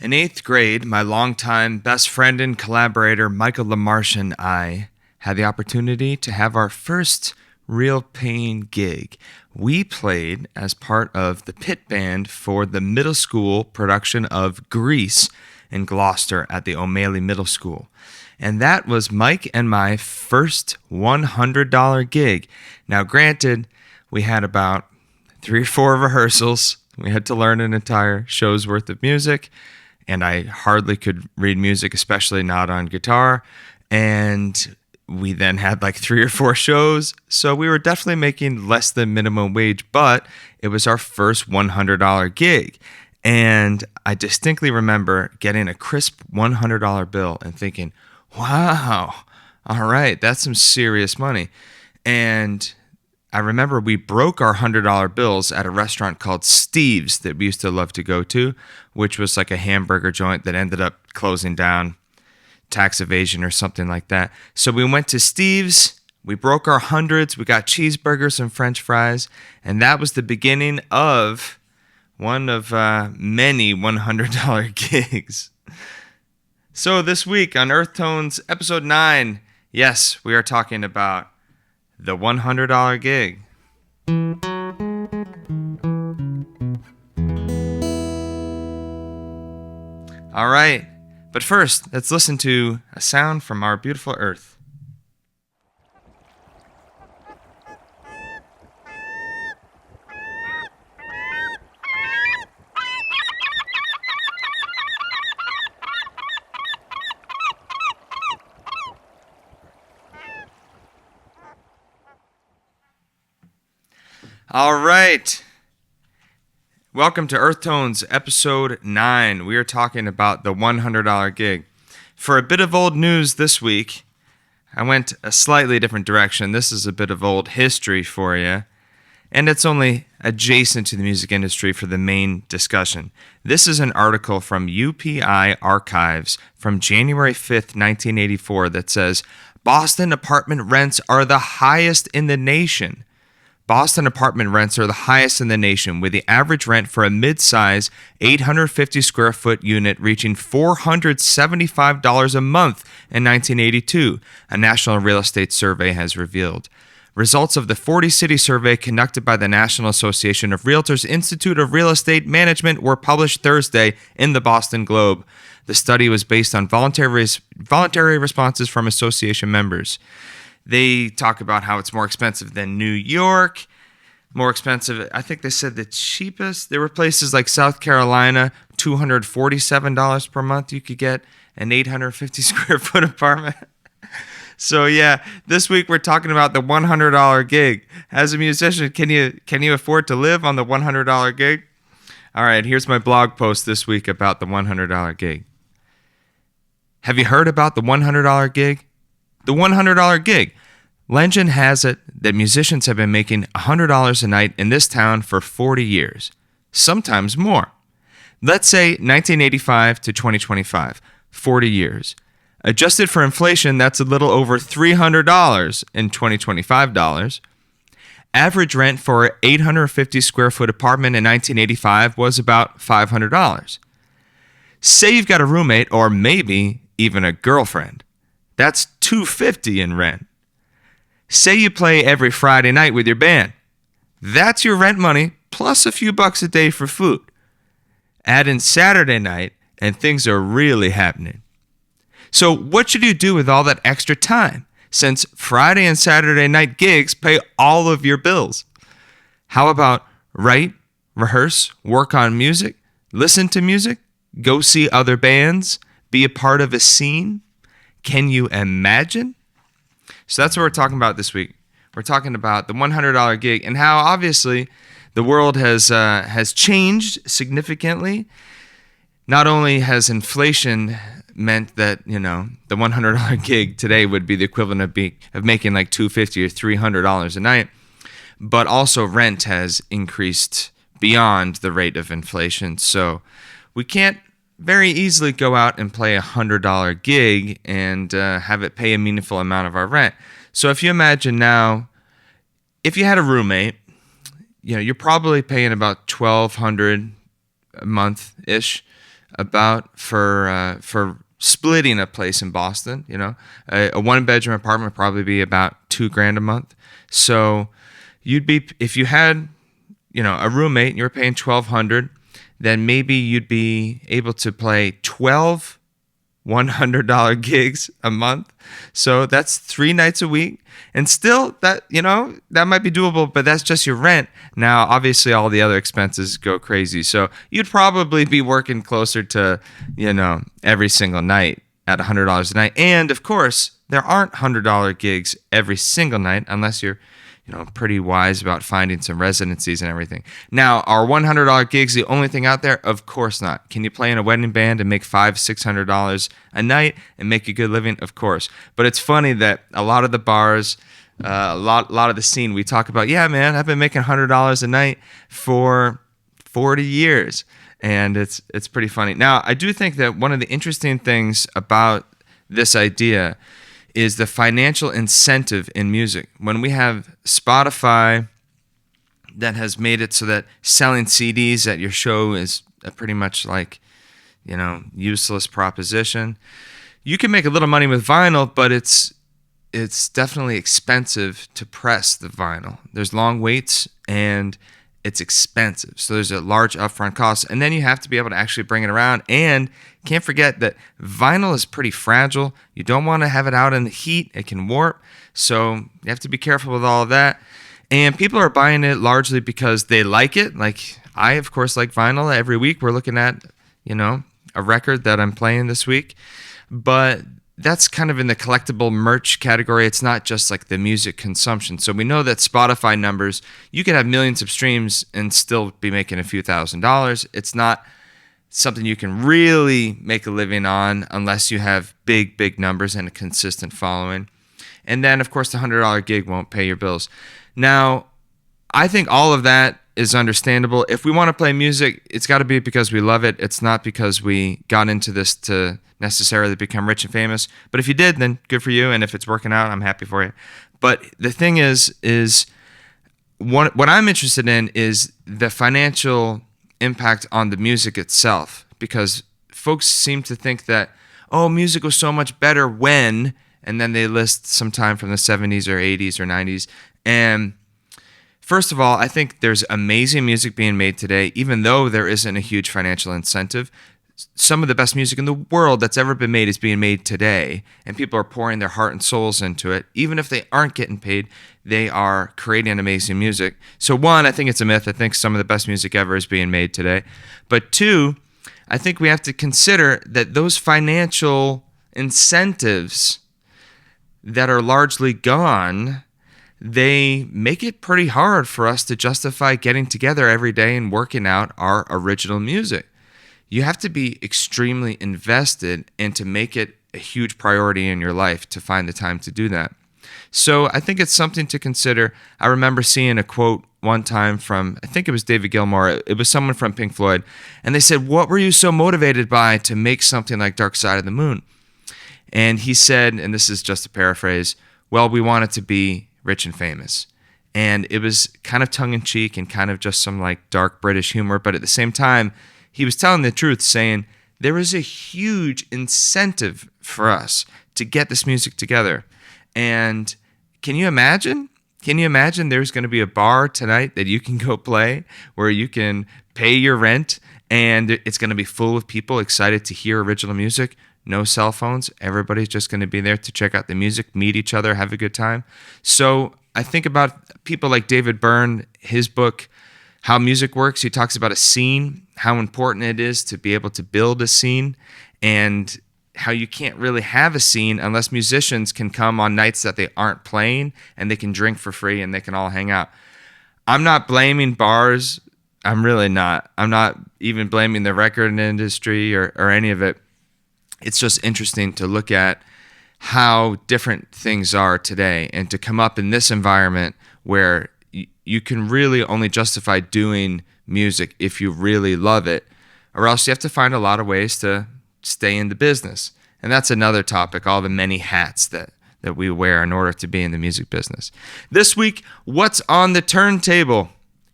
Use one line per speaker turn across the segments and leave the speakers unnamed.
In eighth grade, my longtime best friend and collaborator Michael LaMarche and I had the opportunity to have our first real paying gig. We played as part of the pit band for the middle school production of Grease in Gloucester at the O'Malley Middle School. And that was Mike and my first $100 gig. Now, granted, we had about 3 or 4 rehearsals. We had to learn an entire show's worth of music, and I hardly could read music, especially not on guitar. And we then had like 3 or 4 shows, so we were definitely making less than minimum wage, but it was our first $100 gig. And I distinctly remember getting a crisp $100 bill and thinking, wow, all right, that's some serious money. And I remember we broke our $100 bills at a restaurant called Steve's that we used to love to go to, which was like a hamburger joint that ended up closing down, tax evasion or something like that. So we went to Steve's, we broke our hundreds, we got cheeseburgers and french fries, and that was the beginning of one of many $100 gigs. So this week on Earth Tones episode 9, yes, we are talking about the $100 gig. All right, but first, let's listen to a sound from our beautiful Earth. All right. Welcome to Earth Tones episode 9. We are talking about the $100 gig. For a bit of old news this week, I went a slightly different direction. This is a bit of old history for you, and it's only adjacent to the music industry for the main discussion. This is an article from UPI Archives from January 5th, 1984 that says, Boston apartment rents are the highest in the nation. Boston apartment rents are the highest in the nation, with the average rent for a mid-size 850 square foot unit reaching $475 a month in 1982, a national real estate survey has revealed. Results of the 40-city survey conducted by the National Association of Realtors Institute of Real Estate Management were published Thursday in the Boston Globe. The study was based on voluntary responses from association members. They talk about how it's more expensive than New York, more expensive. I think they said the cheapest. There were places like South Carolina, $247 per month. You could get an 850 square foot apartment. So yeah, this week we're talking about the $100 gig. As a musician, can you afford to live on the $100 gig? All right, here's my blog post this week about the $100 gig. Have you heard about the $100 gig? The $100 gig. Legend has it that musicians have been making $100 a night in this town for 40 years, sometimes more. Let's say 1985 to 2025, 40 years. Adjusted for inflation, that's a little over $300 in 2025 dollars. Average rent for an 850 square foot apartment in 1985 was about $500. Say you've got a roommate or maybe even a girlfriend. That's $250 in rent. Say you play every Friday night with your band. That's your rent money plus a few bucks a day for food. Add in Saturday night and things are really happening. So what should you do with all that extra time, since Friday and Saturday night gigs pay all of your bills? How about write, rehearse, work on music, listen to music, go see other bands, be a part of a scene? Can you imagine? So that's what we're talking about this week. We're talking about the $100 gig and how obviously the world has changed significantly. Not only has inflation meant that, the $100 gig today would be the equivalent of making like $250 or $300 a night, but also rent has increased beyond the rate of inflation. So we can't very easily go out and play $100 gig and have it pay a meaningful amount of our rent. So if you imagine now, if you had a roommate, you're probably paying about $1,200 a month-ish about for splitting a place in Boston. You know, a one-bedroom apartment would probably be about $2,000 a month. So you'd be, if you had, you know, a roommate and you were paying $1,200, then maybe you'd be able to play 12 $100 gigs a month. So that's 3 nights a week. And still, that, you know, that might be doable, but that's just your rent. Now, obviously, all the other expenses go crazy. So you'd probably be working closer to, you know, every single night at $100 a night. And of course, there aren't $100 gigs every single night unless you're, you know, pretty wise about finding some residencies and everything. Now, are $100 gigs the only thing out there? Of course not. Can you play in a wedding band and make $500-$600 a night and make a good living? Of course. But it's funny that a lot of the bars, a lot of the scene, we talk about, yeah, man, I've been making $100 a night for 40 years. And it's pretty funny. Now, I do think that one of the interesting things about this idea is the financial incentive in music. When we have Spotify that has made it so that selling CDs at your show is pretty much like, you know, useless proposition. You can make a little money with vinyl, but it's definitely expensive to press the vinyl. There's long waits and it's expensive. So there's a large upfront cost. And then you have to be able to actually bring it around. And can't forget that vinyl is pretty fragile. You don't want to have it out in the heat. It can warp. So you have to be careful with all of that. And people are buying it largely because they like it. Like I, of course, like vinyl. Every week we're looking at, you know, a record that I'm playing this week. But that's kind of in the collectible merch category. It's not just like the music consumption. So we know that Spotify numbers, you can have millions of streams and still be making a few $1,000s. It's not something you can really make a living on unless you have big numbers and a consistent following. And then, of course, the $100 gig won't pay your bills. Now, I think all of that is understandable. If we want to play music, it's got to be because we love it. It's not because we got into this to necessarily become rich and famous. But if you did, then good for you. And if it's working out, I'm happy for you. But the thing is what I'm interested in is the financial impact on the music itself. Because folks seem to think that, oh, music was so much better when, and then they list some time from the 70s or 80s or 90s. And first of all, I think there's amazing music being made today, even though there isn't a huge financial incentive. Some of the best music in the world that's ever been made is being made today, and people are pouring their heart and souls into it. Even if they aren't getting paid, they are creating amazing music. So one, I think it's a myth. I think some of the best music ever is being made today. But two, I think we have to consider that those financial incentives that are largely gone, they make it pretty hard for us to justify getting together every day and working out our original music. You have to be extremely invested and to make it a huge priority in your life to find the time to do that. So I think it's something to consider. I remember seeing a quote one time from, I think it was David Gilmour. It was someone from Pink Floyd. And they said, what were you so motivated by to make something like Dark Side of the Moon? And he said, and this is just a paraphrase, well, we want it to be rich and famous. And it was kind of tongue-in-cheek and kind of just some like dark British humor. But at the same time, he was telling the truth, saying there is a huge incentive for us to get this music together. And can you imagine? Can you imagine there's going to be a bar tonight that you can go play where you can pay your rent and it's going to be full of people excited to hear original music? No cell phones. Everybody's just going to be there to check out the music, meet each other, have a good time. So I think about people like David Byrne, his book, How Music Works. He talks about a scene, how important it is to be able to build a scene, and how you can't really have a scene unless musicians can come on nights that they aren't playing and they can drink for free and they can all hang out. I'm not blaming bars. I'm really not. I'm not even blaming the record industry or any of it. It's just interesting to look at how different things are today and to come up in this environment where you can really only justify doing music if you really love it, or else you have to find a lot of ways to stay in the business. And that's another topic, all the many hats that we wear in order to be in the music business. This week, what's on the turntable?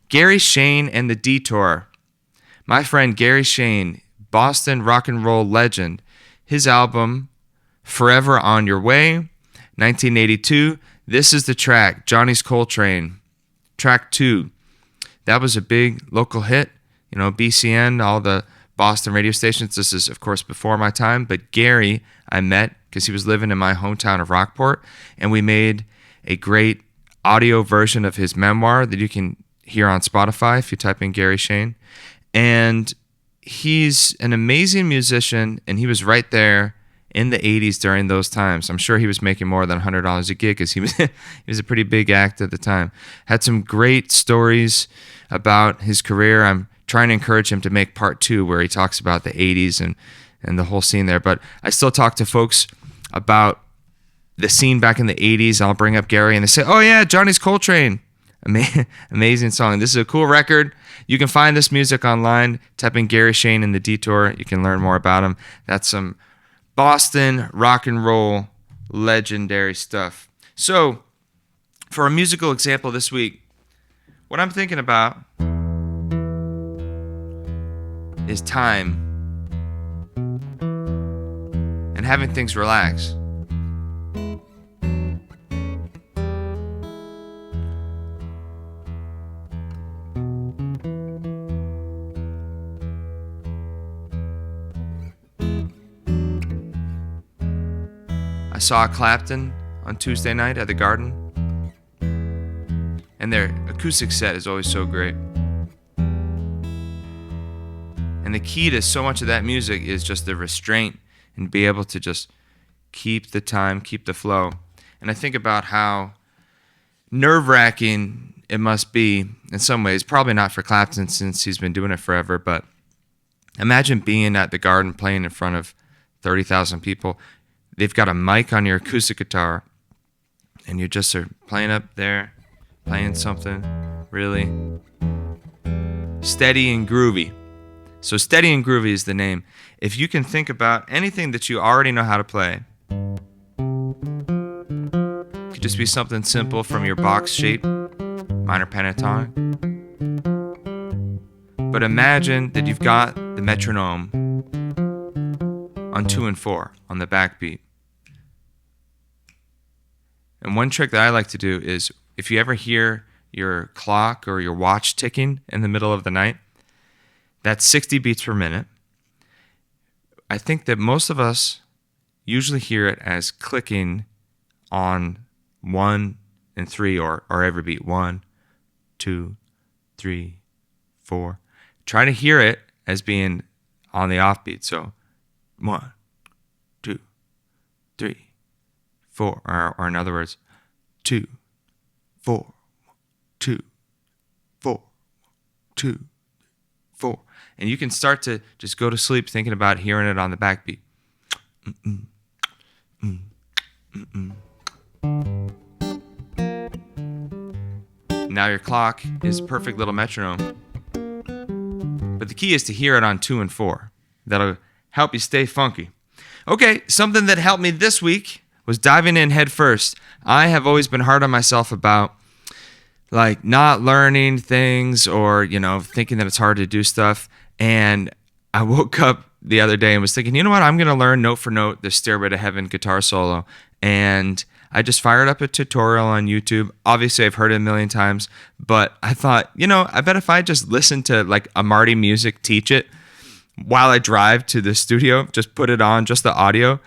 Gary Shane and the Detour. My friend Gary Shane Boston rock and roll legend. His album, Forever on Your Way, 1982. This is the track, Johnny's Coltrane, track 2. That was a big local hit. You know, BCN, all the Boston radio stations. This is, of course, before my time. But Gary, I met because he was living in my hometown of Rockport. And we made a great audio version of his memoir that you can hear on Spotify if you type in Gary Shane. And he's an amazing musician. And he was right there in the 80s during those times. I'm sure he was making more than $100 a gig because he was a pretty big act at the time. Had some great stories about his career. I'm trying to encourage him to make part 2 where he talks about the 80s and the whole scene there. But I still talk to folks about the scene back in the 80s. I'll bring up Gary and they say, oh yeah, Johnny's Coltrane. Amazing song. This is a cool record. You can find this music online. Type in Gary Shane in the Detour. You can learn more about him. That's some Boston rock and roll legendary stuff. So for a musical example this week, what I'm thinking about is time and having things relax. I saw Clapton on Tuesday night at the Garden, and their acoustic set is always so great. And the key to so much of that music is just the restraint and be able to just keep the time, keep the flow. And I think about how nerve-wracking it must be in some ways. Probably not for Clapton since he's been doing it forever, but imagine being at the Garden playing in front of 30,000 people. They've got a mic on your acoustic guitar, and you just are playing up there, playing something really steady and groovy. So Steady and Groovy is the name. If you can think about anything that you already know how to play, it could just be something simple from your box shape, minor pentatonic. But imagine that you've got the metronome on 2 and 4 on the backbeat. And one trick that I like to do is if you ever hear your clock or your watch ticking in the middle of the night, that's 60 beats per minute. I think that most of us usually hear it as clicking on 1 and 3 or every beat. 1, 2, 3, 4. Try to hear it as being on the offbeat. So 1, 2, 3, 4. Or in other words, 2, 4, 2, 4, 2, 4. And you can start to just go to sleep thinking about hearing it on the backbeat. Now your clock is a perfect little metronome. But the key is to hear it on 2 and 4. That'll help you stay funky. Okay, something that helped me this week was diving in head first. I have always been hard on myself about like not learning things or, thinking that it's hard to do stuff. And I woke up the other day and was thinking, you know what? I'm going to learn note for note the Stairway to Heaven guitar solo. And I just fired up a tutorial on YouTube. Obviously, I've heard it a million times, but I thought, I bet if I just listen to like a Marty Music teach it while I drive to the studio, just put it on, just the audio,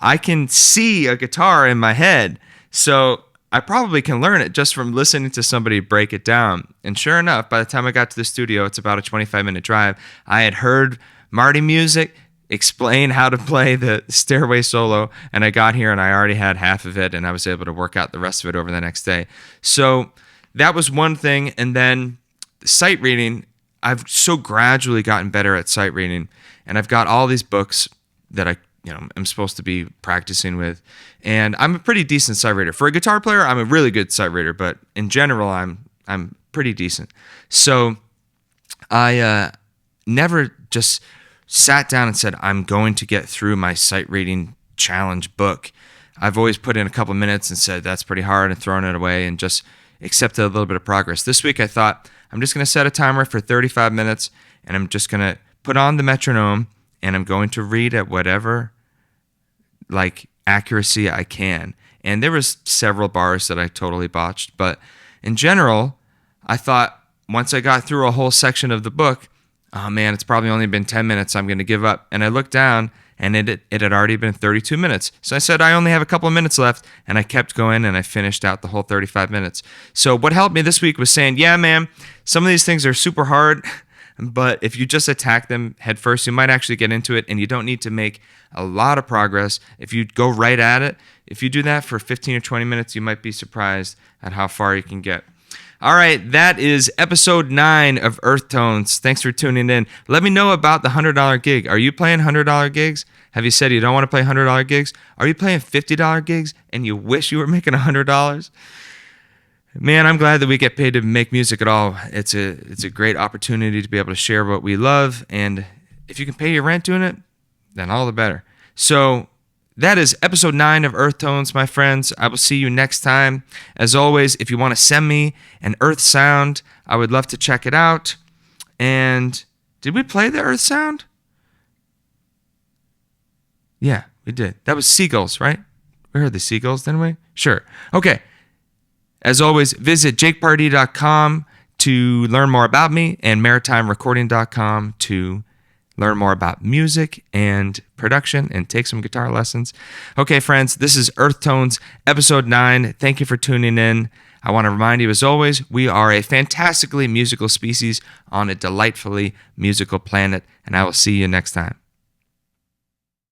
I can see a guitar in my head. So I probably can learn it just from listening to somebody break it down. And sure enough, by the time I got to the studio, it's about a 25-minute drive. I had heard Marty Music explain how to play the Stairway solo, and I got here and I already had half of it, and I was able to work out the rest of it over the next day. So that was one thing. And then sight reading, I've so gradually gotten better at sight reading, and I've got all these books that I'm supposed to be practicing with, and I'm a pretty decent sight reader. For a guitar player, I'm a really good sight reader, but in general, I'm pretty decent. So I never just sat down and said, I'm going to get through my sight reading challenge book. I've always put in a couple minutes and said, that's pretty hard, and thrown it away and just accepted a little bit of progress. This week, I thought, I'm just going to set a timer for 35 minutes, and I'm just going to put on the metronome and I'm going to read at whatever accuracy I can. And there was several bars that I totally botched, but in general, I thought once I got through a whole section of the book, oh man, it's probably only been 10 minutes, I'm going to give up. And I looked down, and it had already been 32 minutes. So I said, I only have a couple of minutes left, and I kept going, and I finished out the whole 35 minutes. So what helped me this week was saying, yeah, man, some of these things are super hard, but if you just attack them head first, you might actually get into it, and you don't need to make a lot of progress. If you go right at it, if you do that for 15 or 20 minutes, you might be surprised at how far you can get. All right, that is episode 9 of Earth Tones. Thanks for tuning in. Let me know about the $100 gig. Are you playing $100 gigs? Have you said you don't want to play $100 gigs? Are you playing $50 gigs and you wish you were making $100? Man, I'm glad that we get paid to make music at all. It's a great opportunity to be able to share what we love, and if you can pay your rent doing it, then all the better. So that is episode 9 of Earth Tones, my friends. I will see you next time. As always, if you want to send me an Earth sound, I would love to check it out. And did we play the Earth sound? Yeah, we did. That was seagulls, right? We heard the seagulls, didn't we? Sure. Okay. As always, visit jakepardee.com to learn more about me and maritimerecording.com to learn more about music and production and take some guitar lessons. Okay, friends, this is Earth Tones, episode 9. Thank you for tuning in. I want to remind you, as always, we are a fantastically musical species on a delightfully musical planet, and I will see you next time.